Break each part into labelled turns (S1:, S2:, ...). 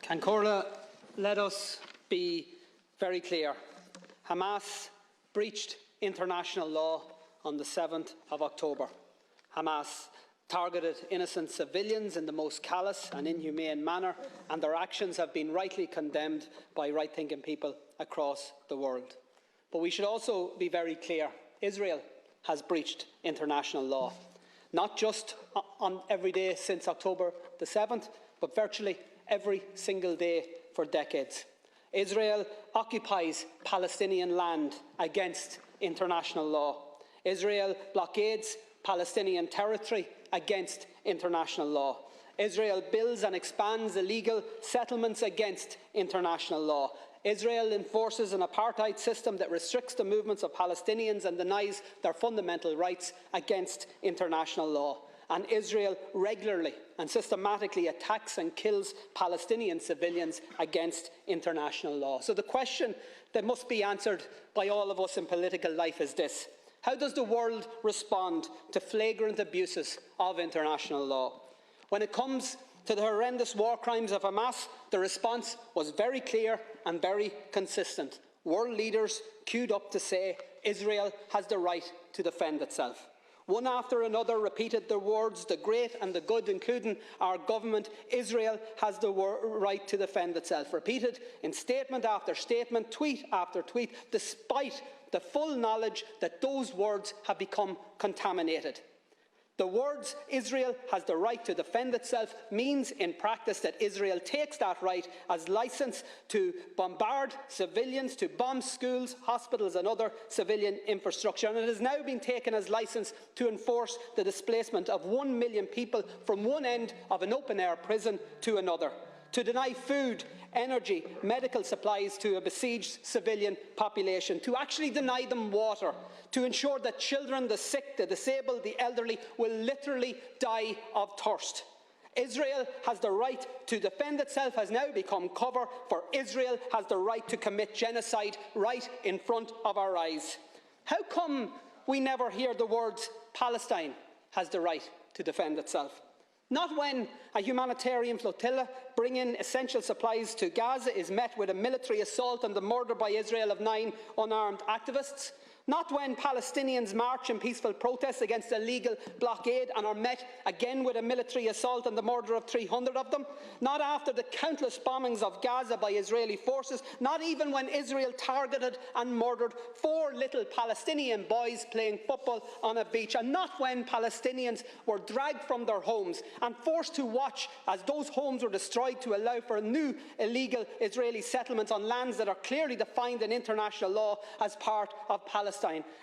S1: Cancora, let us be very clear. Hamas breached international law on the 7th of October. Hamas targeted innocent civilians in the most callous and inhumane manner, and their actions have been rightly condemned by right-thinking people across the world. But we should also be very clear. Israel has breached international law, not just on every day since October the 7th, but virtually every single day for decades. Israel occupies Palestinian land against international law. Israel blockades Palestinian territory against international law. Israel builds and expands illegal settlements against international law. Israel enforces an apartheid system that restricts the movements of Palestinians and denies their fundamental rights against international law. And Israel regularly and systematically attacks and kills Palestinian civilians against international law. So the question that must be answered by all of us in political life is this: how does the world respond to flagrant abuses of international law? When it comes to the horrendous war crimes of Hamas, the response was very clear and very consistent. World leaders queued up to say Israel has the right to defend itself. One after another repeated the words, the great and the good, including our government: Israel has the right to defend itself. Repeated in statement after statement, tweet after tweet, despite the full knowledge that those words have become contaminated. The words "Israel has the right to defend itself" means in practice that Israel takes that right as licence to bombard civilians, to bomb schools, hospitals and other civilian infrastructure. And it has now been taken as licence to enforce the displacement of 1 million people from one end of an open-air prison to another, to deny food, energy, medical supplies to a besieged civilian population, to actually deny them water, to ensure that children, the sick, the disabled, the elderly will literally die of thirst. Israel has the right to defend itself has now become cover for Israel has the right to commit genocide right in front of our eyes. How come we never hear the words "Palestine has the right to defend itself"? Not when a humanitarian flotilla bringing essential supplies to Gaza is met with a military assault and the murder by Israel of 9 unarmed activists. Not when Palestinians march in peaceful protest against a legal blockade and are met again with a military assault and the murder of 300 of them. Not after the countless bombings of Gaza by Israeli forces. Not even when Israel targeted and murdered 4 little Palestinian boys playing football on a beach. And not when Palestinians were dragged from their homes and forced to watch as those homes were destroyed to allow for new illegal Israeli settlements on lands that are clearly defined in international law as part of Palestine.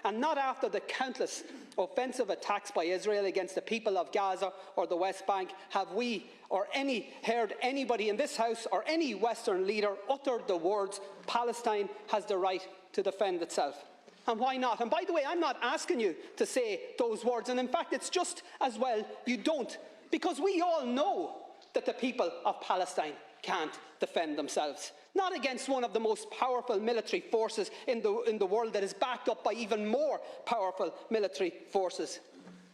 S1: And not after the countless offensive attacks by Israel against the people of Gaza or the West Bank have we or heard anybody in this House or any Western leader utter the words "Palestine has the right to defend itself." And why not? And by the way, I'm not asking you to say those words, and in fact it's just as well you don't, because we all know that the people of Palestine can't defend themselves. Not against one of the most powerful military forces in the world that is backed up by even more powerful military forces.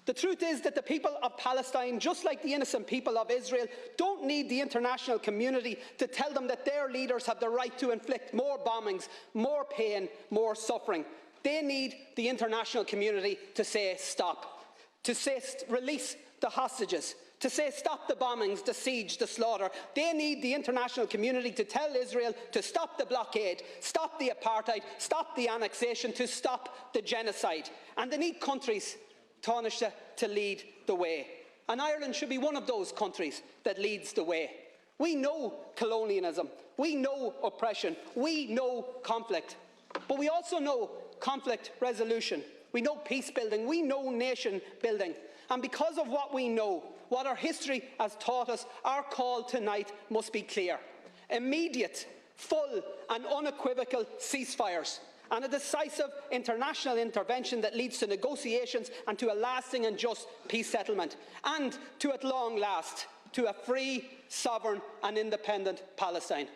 S1: The truth is that the people of Palestine, just like the innocent people of Israel, don't need the international community to tell them that their leaders have the right to inflict more bombings, more pain, more suffering. They need the international community to say stop, to say release the hostages, to say stop the bombings, the siege, the slaughter. They need the international community to tell Israel to stop the blockade, stop the apartheid, stop the annexation, to stop the genocide. And they need countries, Taoiseach, to lead the way. And Ireland should be one of those countries that leads the way. We know colonialism, we know oppression, we know conflict, but we also know conflict resolution. We know peace building, we know nation building. And because of what we know, what our history has taught us, our call tonight must be clear: immediate, full and unequivocal ceasefires, and a decisive international intervention that leads to negotiations and to a lasting and just peace settlement, and to, at long last, to a free, sovereign and independent Palestine.